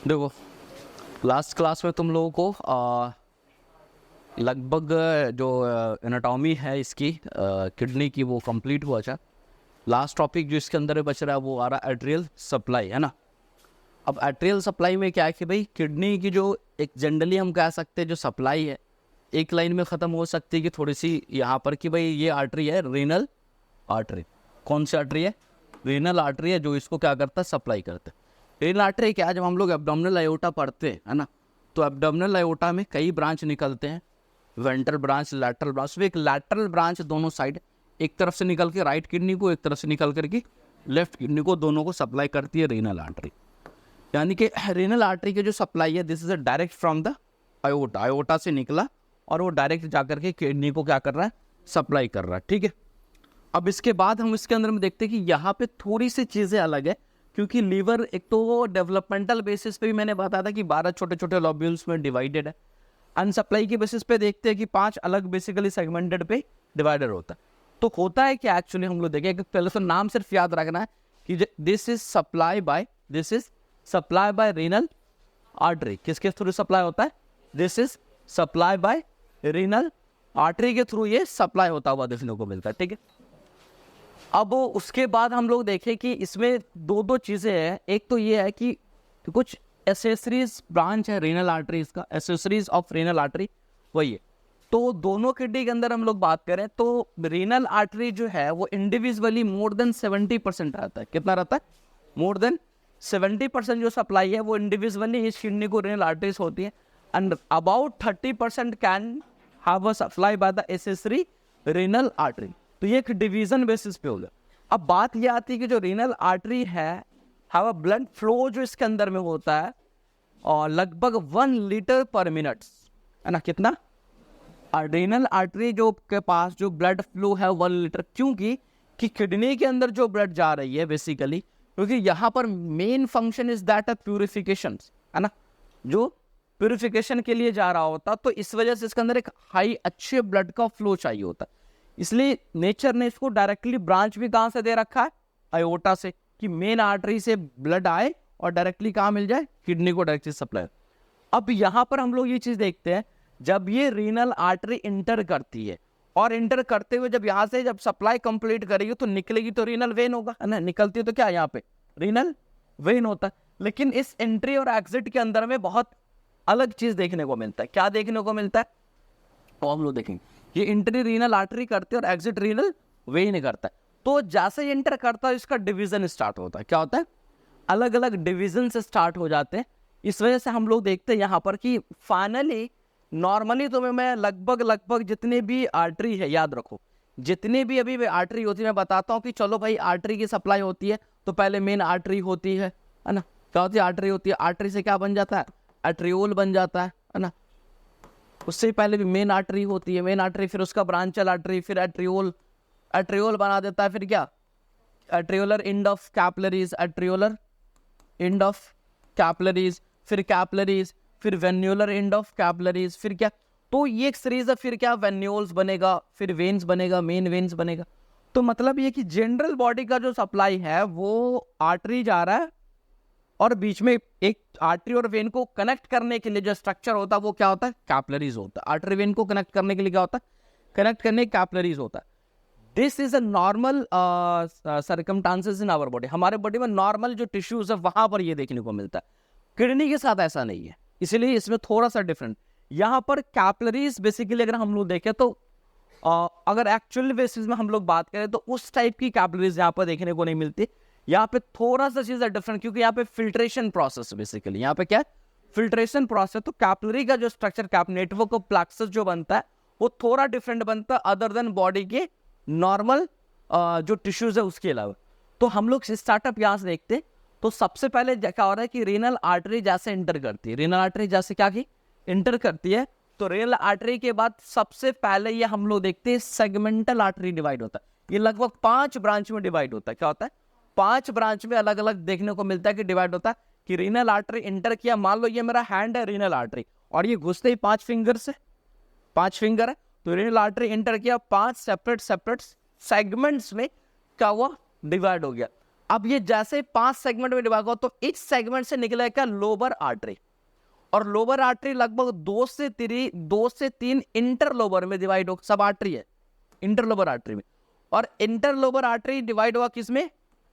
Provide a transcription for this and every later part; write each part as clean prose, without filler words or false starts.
देखो, last class में तुम लोगों को लगभग जो एनाटॉमी है इसकी किडनी की वो कंप्लीट हुआ था। लास्ट टॉपिक जो इसके अंदर बच रहा है वो आ रहा है एट्रियल सप्लाई, है ना। अब एट्रियल सप्लाई में क्या है कि भाई किडनी की जो एक जनरली हम कह सकते हैं जो सप्लाई है एक लाइन में ख़त्म हो सकती है कि थोड़ी सी यहाँ पर कि भाई ये आर्टरी है रीनल आर्टरी। कौन सी आर्टरी है? रीनल आर्टरी है जो इसको क्या करता है, सप्लाई करता है। रीनल आर्टरी क्या है, जब हम लोग एब्डोमिनल आयोटा पढ़ते हैं, है ना, तो एब्डोमिनल आयोटा में कई ब्रांच निकलते हैं, वेंट्रल ब्रांच, लैटरल ब्रांच। एक लैटरल ब्रांच दोनों साइड, एक तरफ से निकल के राइट किडनी को, एक तरफ से निकल करके लेफ्ट किडनी को, दोनों को सप्लाई करती है रीनल आर्टरी। यानी कि रीनल आर्टरी की जो सप्लाई है this is a direct from the iota, iota से निकला और वो डायरेक्ट जाकर के किडनी को क्या कर रहा है, सप्लाई कर रहा है। ठीक है, अब इसके बाद हम इसके अंदर में देखते हैं कि यहाँ पे थोड़ी सी चीज़ें अलग है, क्योंकि लीवर एक तो डेवलपमेंटल बेसिस पे भी मैंने बताया था कि 12 छोटे छोटे लॉब्यूल्स में डिवाइडेड है। अनसप्लाई के बेसिस पे देखते हैं कि 5 अलग बेसिकली सेगमेंटेड पे डिवाइडेड होता है। तो होता है कि एक्चुअली हम लोग देखें कि पहले तो नाम सिर्फ याद रखना है कि this is supply bye renal artery. किसके थ्रू सप्लाई होता है? This is supply bye renal artery के थ्रू ये सप्लाई होता हुआ देखने को मिलता है। ठीक है, अब उसके बाद हम लोग देखें कि इसमें दो चीज़ें हैं। एक तो ये है कि कुछ एसेसरीज ब्रांच है रीनल आर्टरीज का, एसेसरीज ऑफ रीनल आर्टरी वही है। तो दोनों किडनी के अंदर हम लोग बात करें तो रीनल आर्टरी जो है वो इंडिविजुअली मोर देन 70% रहता है। कितना रहता है? मोर देन 70% जो सप्लाई है वो इंडिविजुअली इस किडनी को रीनल आर्टरीज होती है, and about 30% can have a supply by the accessory renal artery. तो ये एक डिवीजन बेसिस पे होगा। अब बात ये आती है कि जो रीनल आर्टरी है हैव अ ब्लड फ्लो जो इसके अंदर में होता है और लगभग 1 लीटर पर मिनट, है ना। कितना? रीनल आर्टरी जो के पास जो ब्लड फ्लो है 1 लीटर, क्योंकि कि किडनी के अंदर जो ब्लड जा रही है बेसिकली, क्योंकि यहाँ पर main function is that of purification, है ना, जो प्यूरिफिकेशन के लिए जा रहा होता, तो इस वजह से इसके अंदर एक हाई अच्छे ब्लड का फ्लो चाहिए होता। इसलिए नेचर ने इसको डायरेक्टली ब्रांच भी कहाँ से दे रखा है? आयोटा से, कि मेन आर्टरी से ब्लड आए और डायरेक्टली कहाँ मिल जाए? किडनी को डायरेक्टली सप्लाई। अब यहाँ पर हम लोग ये चीज़ देखते हैं, जब ये रीनल आर्टरी इंटर करती है और इंटर करते हुए जब यहाँ से जब सप्लाई कंप्लीट करेगी तो निकलेगी तो रीनल वेन होगा, है ना। निकलती है तो क्या यहाँ पे रीनल वेन होता है। लेकिन इस एंट्री और एग्जिट के अंदर में बहुत अलग चीज़ देखने को मिलता है। क्या देखने को मिलता है वो हम लोग देखेंगे। ये इंट्री रीनल आर्टरी करते हैं और एग्जिट रीनल वेन करता है। तो जैसे ही एंटर करता है इसका डिवीजन स्टार्ट होता है। क्या होता है? अलग अलग डिवीजन से स्टार्ट हो जाते हैं। इस वजह से हम लोग देखते हैं यहाँ पर कि फाइनली नॉर्मली तो मैं लगभग जितने भी आर्टरी है, याद रखो जितनी भी अभी आर्टरी होती है मैं बताता हूँ कि चलो भाई आर्टरी की सप्लाई होती है तो पहले मेन आर्टरी होती है ना। क्या होती है? आर्टरी होती है। आर्टरी से क्या बन जाता है? एट्रियोल बन जाता है ना। उससे पहले भी मेन आर्टरी होती है, मेन आर्टरी, फिर उसका ब्रांचल आर्टरी, फिर एट्रियोल, एट्रियोल बना देता है, फिर क्या? Arteriolar end of capillaries, arteriolar end of capillaries, फिर कैपिलरीज, फिर वेन्यूलर एंड ऑफ कैपिलरीज, फिर क्या? तो ये एक सीरीज है। फिर क्या? वेन्यूल्स बनेगा, फिर वेन्स बनेगा, मेन वेन्स बनेगा। तो मतलब ये कि जनरल बॉडी का जो सप्लाई है वो आर्टरी जा रहा है और बीच में एक आर्टरी और वेन को कनेक्ट करने के लिए जो स्ट्रक्चर होता है वो क्या होता है? कैपिलरीज होता है। आर्टरी वेन को कनेक्ट करने के लिए क्या होता है? कनेक्ट करने कैपिलरीज होता है। This is a normal circumstances in our body. हमारे बॉडी में नॉर्मल जो टिश्यूज है वहां पर ये देखने को मिलता है। किडनी के साथ ऐसा नहीं है, इसलिए इसमें थोड़ा सा डिफरेंट। यहाँ पर कैपिलरीज बेसिकली अगर हम लोग देखें तो अगर एक्चुअल बेसिस में हम लोग बात करें तो उस टाइप की कैपिलरीज यहाँ पर देखने को नहीं मिलती। यहाँ पे थोड़ा सा चीज है डिफरेंट, क्योंकि यहाँ पे फिल्ट्रेशन प्रोसेस बेसिकली, यहाँ पे क्या है? Filtration process. तो कैपिलरी का जो structure, cap network of plexus जो बनता है वो थोड़ा डिफरेंट बनता है अदर देन बॉडी के नॉर्मल जो टिश्यूज है उसके अलावा। तो हम लोग स्टार्टअप यहाँ से देखते हैं। तो सबसे पहले क्या हो रहा है कि रीनल आर्टरी जैसे इंटर करती है, रीनल आर्टरी जैसे क्या की इंटर करती है, तो रीनल आर्टरी के बाद सबसे पहले ये हम लोग देखते हैं सेगमेंटल आर्टरी डिवाइड होता है। ये लगभग 5 ब्रांच में डिवाइड होता है। क्या होता है? 5 ब्रांच में अलग अलग देखने को मिलता है कि डिवाइड होता है। कि रीनल आर्टरी इंटर किया, मान लो ये मेरा हैंड है रीनल आर्टरी, और ये घुसते ही 5 फिंगर से, 5 फिंगर है, तो रीनल आर्टरी इंटर किया, 5 सेपरेट सेगमेंट्स में क्या हुआ? डिवाइड हो गया। अब ये जैसे 5 सेगमेंट में डिवाइड हुआ तो इस सेगमेंट से निकलेगा लोबर आर्टरी, और लोबर आर्टरी लगभग 2 से 3 इंटरलोबर में डिवाइड हो, सब आर्टरी है इंटरलोबर आर्टरी में, और इंटरलोबर आर्टरी डिवाइड होगा किसमें,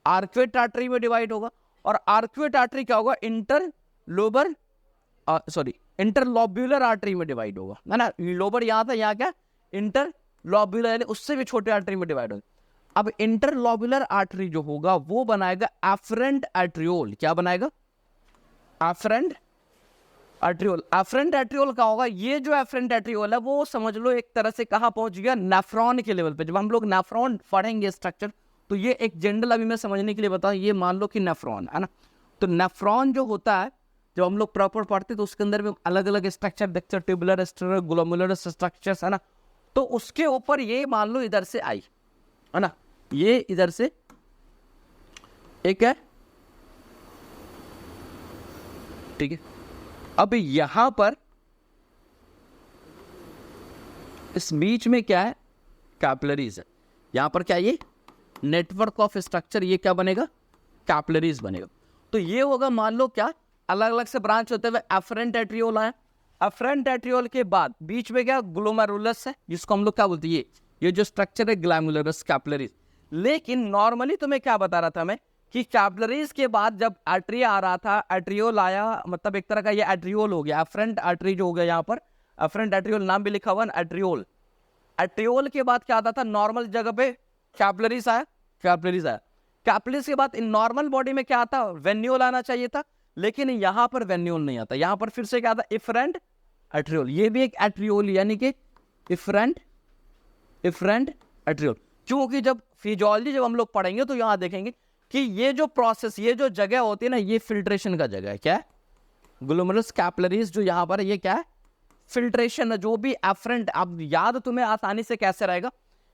आर्क्वेट आर्टरी में डिवाइड होगा, और आर्क्वेट आर्टरी क्या होगा, इंटरलोब्यूलर आर्टरी में डिवाइड होगा, है ना। लोबर यहां था, यहाँ क्या इंटरलोब्यूलर यानी उससे भी छोटे आर्टरी में डिवाइड होगा। अब इंटरलोब्यूलर आर्टरी जो होगा वो बनाएगा एफरेंट आर्ट्रियोल। क्या बनाएगा, एफरेंट आर्ट्रियोल। एफरेंट आर्ट्रियोल क्या होगा, ये जो एफरेंट आर्ट्रियोल है वो समझ लो एक तरह से कहां पहुंच गया, नेफ्रॉन के लेवल पे। जब हम लोग नेफ्रॉन पढ़ेंगे स्ट्रक्चर, तो ये एक जनरल अभी मैं समझने के लिए बताऊं, ये मान लो कि नेफ्रॉन है ना, तो नेफ्रॉन जो होता है जब हम लोग प्रॉपर पढ़ते तो उसके अंदर भी अलग अलग स्ट्रक्चर देखते हैं, ट्यूबुलर स्ट्रक्चर, ग्लोमुलर स्ट्रक्चर्स, है ना। तो उसके ऊपर ये मान लो इधर से आई, है ना, ये इधर से एक है, ठीक है। अब यहां पर इस बीच में क्या है, कैपिलरीज है। यहां पर क्या, ये नेटवर्क ऑफ स्ट्रक्चर, ये क्या बनेगा, कैपिलरीज बनेगा। तो ये होगा मान लो क्या, अलग अलग से ब्रांच होते हुए एफरेंट एट्रियोल है। एफरेंट एट्रियोल के बाद बीच में क्या, ग्लोमेरुलस है, जिसको हम लोग क्या बोलते हैं, ये जो स्ट्रक्चर है ग्लैमुलरस कैपिलरीज। लेकिन नॉर्मली तुम्हें क्या बता रहा था मैं कि कैपिलरीज के बाद जब आर्टरी आ रहा था, एट्रियोल आया, मतलब एक तरह का ये एट्रियोल हो गया, एफरेंट आर्टरी जो हो गया, यहाँ पर एफरेंट एट्रियोल नाम भी लिखा हुआ है, एट्रियोल। एट्रियोल के बाद क्या आता था, नॉर्मल जगह पे कैपिलरीज आया, कैपिलरीज आया। कैपिलरीज के बाद इन नॉर्मल बॉडी में क्या आता, वेन्यूल आना चाहिए था, लेकिन यहां पर वेन्यूल नहीं आता, यहां पर फिर से क्या आता, इफरेंट एट्रियोल। ये भी एक एट्रियोल यानी कि इफरेंट एट्रियोल। क्योंकि जब फिजियोलॉजी जब हम लोग पढ़ेंगे तो यहां देखेंगे कि ये जो प्रोसेस, ये जो जगह होती है ना, ये फिल्ट्रेशन का जगह है। क्या है, ग्लोमेरुलस कैपिलरीज जो यहां पर है, ये क्या है, फिल्ट्रेशन है। जो भी एफरेंट, अब याद तुम्हें आसानी से कैसे रहेगा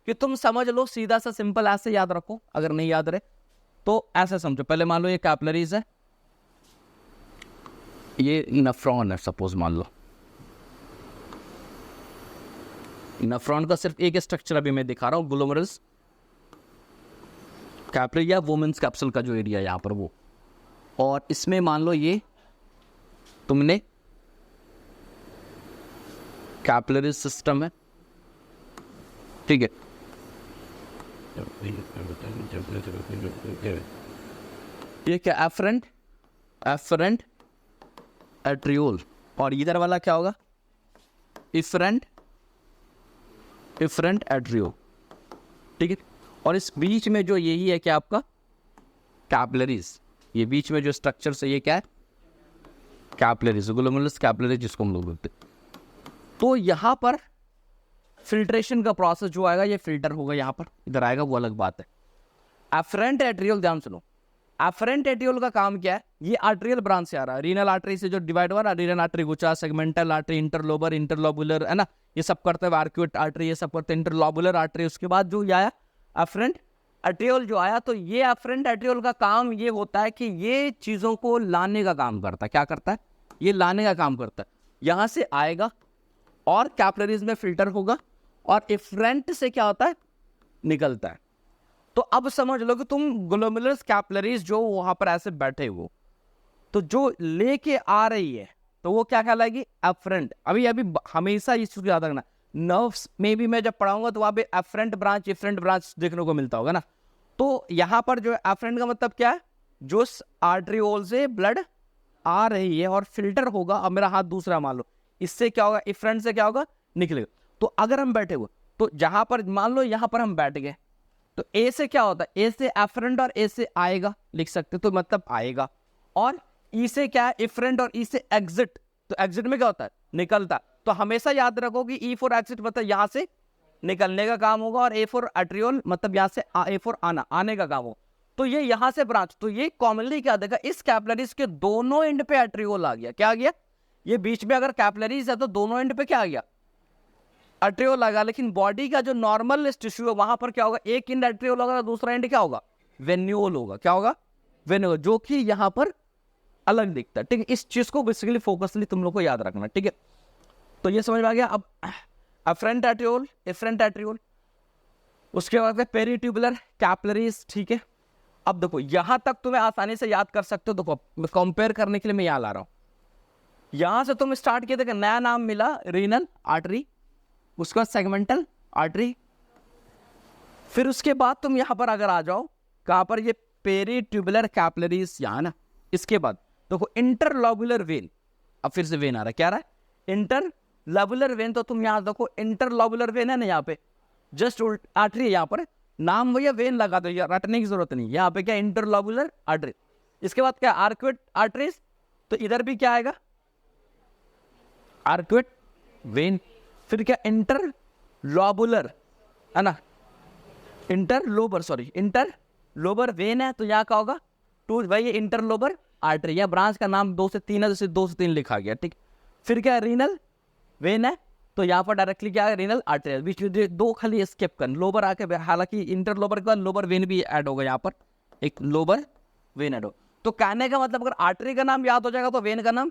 कि तुम समझ लो, सीधा सा सिंपल ऐसे याद रखो, अगर नहीं याद रहे तो ऐसे समझो। पहले मान लो ये कैपिलरीज है, ये नेफ्रॉन है, सपोज मान लो नेफ्रॉन का सिर्फ एक स्ट्रक्चर अभी मैं दिखा रहा हूं, ग्लोमेरुलस कैपिलरी या वुमेन्स कैप्सूल का जो एरिया है यहां पर वो, और इसमें मान लो ये तुमने कैपिलरी सिस्टम है, ठीक है। ये क्या, एफरेंट एट्रियोल, और इधर वाला क्या होगा, इफरेंट एट्रियोल, ठीक है। और इस बीच में जो यही है क्या, आपका कैपिलरीज, ये बीच में जो स्ट्रक्चर है ये क्या है, कैपिलरीज, ग्लोमेरुलस कैपिलरीज जिसको हम लोग बोलते हैं। तो यहां पर फिल्ट्रेशन का प्रोसेस जो आएगा, ये फिल्टर होगा, यहां पर इधर आएगा, वो अलग बात है। एफरेंट एट्रियोल, ध्यान सुनो, एफरेंट एट्रियोल का काम क्या है, ये आर्टरियल ब्रांच से आ रहा है, रीनल आर्टरी से जो डिवाइड हुआ ना, रीनल आर्टरी, गुचा, सेगमेंटल आर्टरी, इंटरलोबर, इंटरलोबुलर, है ना, ये सब करते हैं, आर्क्यूट आर्टरी, ये सब करते हैं, इंटरलोबुलर आर्टरी। उसके बाद जो आया एफरेंट एट्रियोल जो आया, तो ये एफरेंट एट्रियोल का काम ये होता है कि ये चीजों को लाने का काम करता है। क्या करता है, ये लाने का काम करता है। यहां से आएगा और कैपिलरीज में फिल्टर होगा, और इफरेंट से क्या होता है, निकलता है। तो अब समझ लो कि तुम ग्लोमेरुलस कैपिलरीज जो वहां पर ऐसे बैठे हो, तो जो लेके आ रही है तो वो क्या कहलाएगी, एफरेंट। अभी हमेशा इस चीज को याद रखना, नर्व्स में भी मैं जब पढ़ाऊंगा तो वहां पे एफरेंट ब्रांच, इफरेंट ब्रांच देखने को मिलता होगा ना। तो यहां पर जो एफरेंट का मतलब क्या है, जो आर्टरियोल से ब्लड आ रही है और फिल्टर होगा। अब मेरा हाथ दूसरा मान लो, इससे क्या होगा, इफरेंट से क्या होगा, निकलेगा। तो अगर हम बैठे हुए, तो जहां पर मान लो यहां पर हम बैठ गए, तो ए से क्या होता है, ए से एफरेंट और ए से आएगा, लिख सकते तो मतलब आएगा, और ई से क्या है, इफरेंट, और ई से एग्जिट, तो एग्जिट में क्या होता है, निकलता। तो हमेशा याद रखो कि ई फॉर एग्जिट मतलब यहां से निकलने का काम होगा, और ए फॉर एट्रियोल मतलब यहां से ए फॉर आने का काम होगा। तो ये यहां से ब्रांच, तो ये कॉमनली क्या देगा, इस कैपिलरीज के दोनों एंड पे एट्रियोल आ गया। क्या आ गया, ये बीच में अगर कैपिलरीज है तो दोनों एंड पे क्या आ गया, एट्रियोल लगा। लेकिन बॉडी का जो नॉर्मल टिश्यू है वहां पर क्या होगा, एक एंड एट्रियोल होगा, दूसरा एंड क्या होगा, वेन्यूल होगा। क्या होगा, वेन्यूल, जो कि यहां पर अलग दिखता है, ठीक है। इस चीज को बेसिकली फोकसली तुम लोग को याद रखना, ठीक है। तो ये समझ में आ गया। अब एफरेंट एट्रियोल, इफरेंट एट्रियोल, उसके बाद पेरीट्यूबुलर कैपिलरीज, ठीक है। अब देखो यहां तक तुम्हें आसानी से याद कर सकते हो। देखो कंपेयर करने के लिए मैं यहां ला रहा हूं। यहां से तुम स्टार्ट किए थे, नया नाम मिला रीनल आर्टरी, उसके बाद सेगमेंटल आर्टरी, फिर उसके बाद तुम यहां पर अगर आ जाओ कहां पर, ये पेरीट्यूबुलर कैपिलरीज यहां ना, इसके बाद देखो इंटरलोबुलर वेन। अब फिर से वेन आ रहा है, क्या आ रहा है? Interlobular when. तो तुम यहां देखो इंटरलोबुलर वेन है ना, यहाँ पे जस्ट आर्टरी है, यहाँ पर नाम भैया वेन लगा दो, यार रटने की जरूरत नहीं। यहाँ पे क्या इंटरलोबुलर आर्टरी, इसके बाद क्या आर्क्वेट आर्टरीज, तो इधर भी क्या आएगा आर्क्वेट वेन। फिर क्या इंटरलोबुलर है ना, इंटरलोबर वेन है, तो यहाँ क्या होगा टू भाई ये इंटरलोबर आर्टरी। या ब्रांच का नाम 2 से 3 है, जैसे 2 से 3 लिखा गया, ठीक। फिर क्या रीनल वेन है, तो यहाँ पर डायरेक्टली क्या है रीनल आर्टरी, बीच में 2 खाली स्किप कर, लोबर आके, हालांकि इंटरलोबर के बाद लोबर वेन भी ऐड होगा, यहाँ पर एक लोबर वेन ऐड हो। तो कहने का मतलब अगर आर्टरी का नाम याद हो जाएगा तो वेन का नाम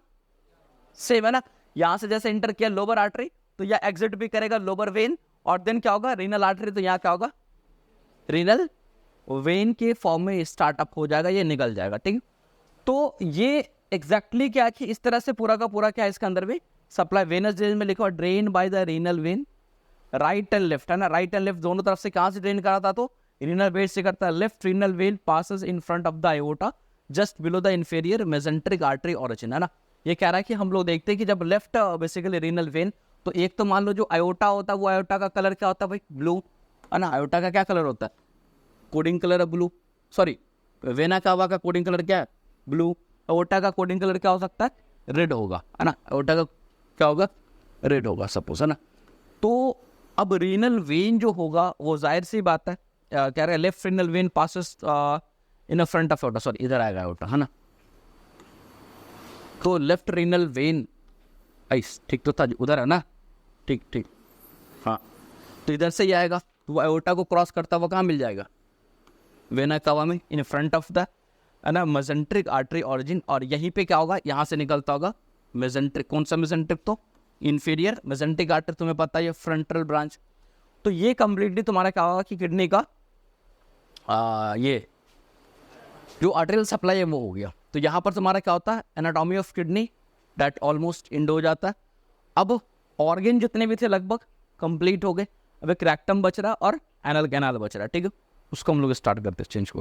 सेम है ना। यहाँ से जैसे इंटर किया लोबर आर्टरी, तो यह एग्जिट भी करेगा लोबर वेन, और देन क्या होगा रीनल आर्टरी, तो यहाँ क्या होगा रीनल वेन के फॉर्म में स्टार्टअप हो जाएगा, ये निकल जाएगा, ठीक। तो ये एग्जैक्टली क्या कि इस तरह से पूरा का पूरा क्या है इसके अंदर भी सप्लाई वेनस ड्रेन में लिखा हुआ drain by the renal vein, right and left है ना, राइट एंड लेफ्ट दोनों तरफ से कहां से ड्रेन कराता, तो रीनल वेन से करता है। Left renal vein passes in front of the iota just below the inferior mesenteric artery origin, है ना। ये कह रहा है कि हम लोग देखते हैं कि जब लेफ्ट बेसिकली रीनल वेन, तो एक तो मान लो जो आयोटा होता है वो आयोटा का कलर क्या होता है भाई, ब्लू, है ना। आयोटा का क्या कलर होता है, कोडिंग कलर है ब्लू, सॉरी वेना कावा का कोडिंग कलर क्या है, ब्लू। आयोटा का कोडिंग कलर क्या हो सकता है, रेड होगा, है ना। आयोटा का क्या होगा, रेड होगा सपोज, है ना। तो अब रीनल वेन जो होगा वो जाहिर सी बात है कह रहे हैं left renal vein passes in front of iota, sorry इधर आएगा आयोटा, है ना। तो लेफ्ट रीनल वेन ऐस ठीक तो था, उधर है ना, ठीक ठीक, हाँ। तो इधर से ही आएगा, तो वो आयोटा को क्रॉस करता हुआ कहाँ मिल जाएगा, वेना कावा में, इन फ्रंट ऑफ द, है ना, मेसेंट्रिक आर्टरी ऑरिजिन। और यहीं पे क्या होगा, यहाँ से निकलता होगा मेसेंट्रिक, कौन सा मेसेंट्रिक, तो इंफीरियर मेसेंट्रिक आर्टरी, तुम्हें पता है फ्रंटल ब्रांच। तो ये कंप्लीटली तुम्हारा क्या होगा कि किडनी का ये जो आर्टरियल सप्लाई है वो हो गया। तो यहाँ पर तुम्हारा क्या होता है, anatomy of kidney that almost end हो जाता है। अब ऑर्गन जितने भी थे लगभग कंप्लीट हो गए, अब एक रेक्टम बच रहा और एनल कैनाल बच रहा है, ठीक है। उसको हम लोग स्टार्ट करते हैं चेंज को।